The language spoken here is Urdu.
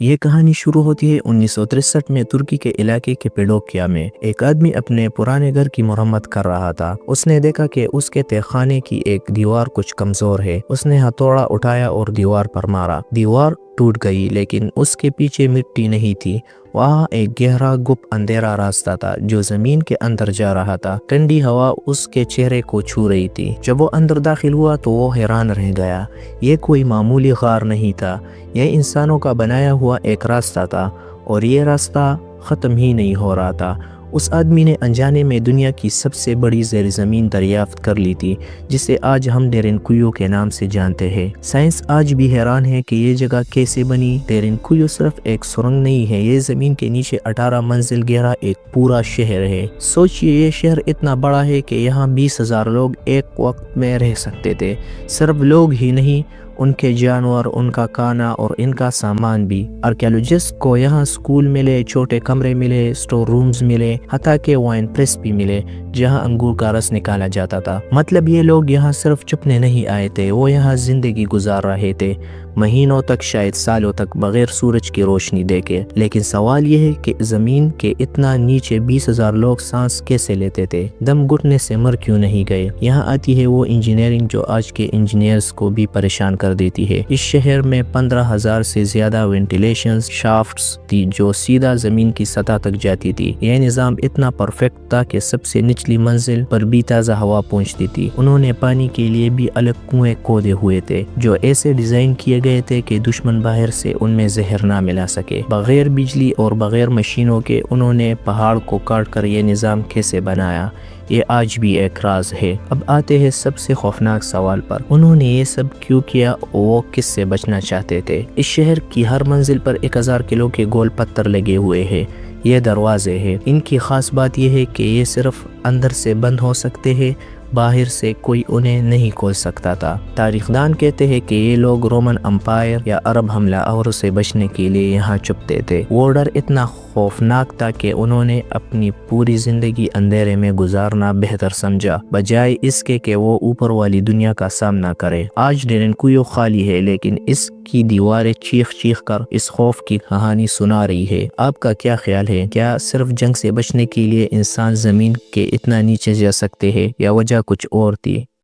یہ کہانی شروع ہوتی ہے 1963 میں ترکی کے علاقے کے پیڈوکیا میں۔ ایک آدمی اپنے پرانے گھر کی مرمت کر رہا تھا۔ اس نے دیکھا کہ اس کے تہہ خانے کی ایک دیوار کچھ کمزور ہے۔ اس نے ہتھوڑا اٹھایا اور دیوار پر مارا۔ دیوار ٹوٹ گئی، لیکن اس کے پیچھے مٹی نہیں تھی۔ وہاں ایک گہرا گپ اندھیرا راستہ تھا جو زمین کے اندر جا رہا تھا۔ ٹھنڈی ہوا اس کے چہرے کو چھو رہی تھی۔ جب وہ اندر داخل ہوا تو وہ حیران رہ گیا۔ یہ کوئی معمولی غار نہیں تھا، یہ انسانوں کا بنایا ہوا ایک راستہ تھا، اور یہ راستہ ختم ہی نہیں ہو رہا تھا۔ اس آدمی نے انجانے میں دنیا کی سب سے بڑی زیر زمین دریافت کر لی تھی، جسے آج ہم ڈیرنکویو کے نام سے جانتے ہیں۔ سائنس آج بھی حیران ہے کہ یہ جگہ کیسے بنی۔ ڈیرنکویو صرف ایک سرنگ نہیں ہے، یہ زمین کے نیچے 18 منزل گہرا ایک پورا شہر ہے۔ سوچئے، یہ شہر اتنا بڑا ہے کہ یہاں 20,000 لوگ ایک وقت میں رہ سکتے تھے۔ صرف لوگ ہی نہیں، ان کے جانور، ان کا کھانا اور ان کا سامان بھی۔ آرکیالوجسٹ کو یہاں سکول ملے، چھوٹے کمرے ملے، اسٹور رومز ملے، حتیٰ کہ وائن پریس بھی ملے جہاں انگور کا رس نکالا جاتا تھا۔ مطلب یہ لوگ یہاں صرف چھپنے نہیں آئے تھے، وہ یہاں زندگی گزار رہے تھے، مہینوں تک، شاید سالوں تک، بغیر سورج کی روشنی دیکھے۔ لیکن سوال یہ ہے کہ زمین کے اتنا نیچے 20,000 لوگ سانس کیسے لیتے تھے؟ دم گھٹنے سے مر کیوں نہیں گئے؟ یہاں آتی ہے وہ انجینئرنگ جو آج کے انجینئرز کو بھی پریشان کر دیتی ہے۔ اس شہر میں 15,000 سے زیادہ وینٹیلیشن شافٹس تھی جو سیدھا زمین کی سطح تک جاتی تھی۔ یہ نظام اتنا پرفیکٹ تھا کہ سب سے نچلی منزل پر بھی تازہ ہوا پہنچتی تھی۔ انہوں نے پانی کے لیے بھی الگ کنویں کھودے ہوئے تھے جو ایسے ڈیزائن کیے گئے تھے کہ دشمن باہر سے ان میں زہر نہ ملا سکے۔ بغیر بجلی اور بغیر مشینوں کے انہوں نے پہاڑ کو کاٹ کر یہ نظام کیسے بنایا؟ یہ آج بھی ایک راز ہے۔ اب آتے ہیں سب سے خوفناک سوال پر، انہوں نے یہ سب کیوں کیا؟ وہ کس سے بچنا چاہتے تھے؟ اس شہر کی ہر منزل پر 1000 کلو کے گول پتھر لگے ہوئے ہیں۔ یہ دروازے ہیں۔ ان کی خاص بات یہ ہے کہ یہ صرف اندر سے بند ہو سکتے ہیں، باہر سے کوئی انہیں نہیں کھول سکتا تھا۔ تاریخ دان کہتے ہیں کہ یہ لوگ رومن امپائر یا عرب حملہ آوروں سے بچنے کے لیے یہاں چھپتے تھے۔ وہ ڈر اتنا خوفناک تھا کہ انہوں نے اپنی پوری زندگی اندھیرے میں گزارنا بہتر سمجھا، بجائے اس کے کہ وہ اوپر والی دنیا کا سامنا کرے۔ آج ڈیرنکویو خالی ہے، لیکن اس کی دیواریں چیخ چیخ کر اس خوف کی کہانی سنا رہی ہے۔ آپ کا کیا خیال ہے؟ کیا صرف جنگ سے بچنے کے لیے انسان زمین کے اتنا نیچے جا سکتے ہیں، یا وجہ کچھ اور تھی؟